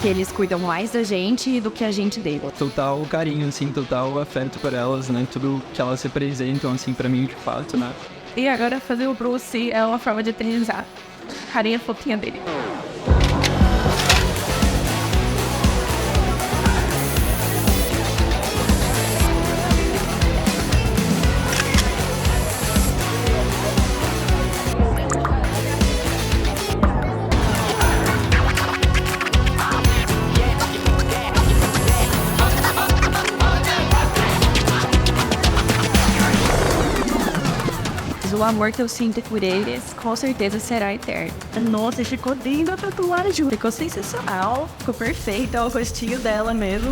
que eles cuidam mais da gente do que a gente deles. Total carinho, assim, total afeto por elas, né? Tudo que elas representam, assim, pra mim, de fato, né? E agora fazer o Bruce é uma forma de eternizar a carinha fofinha dele. O amor que eu sinto por eles, com certeza será eterno. Nossa, ficou linda a tatuagem. Ficou sensacional. Ficou perfeita. É o rostinho dela mesmo.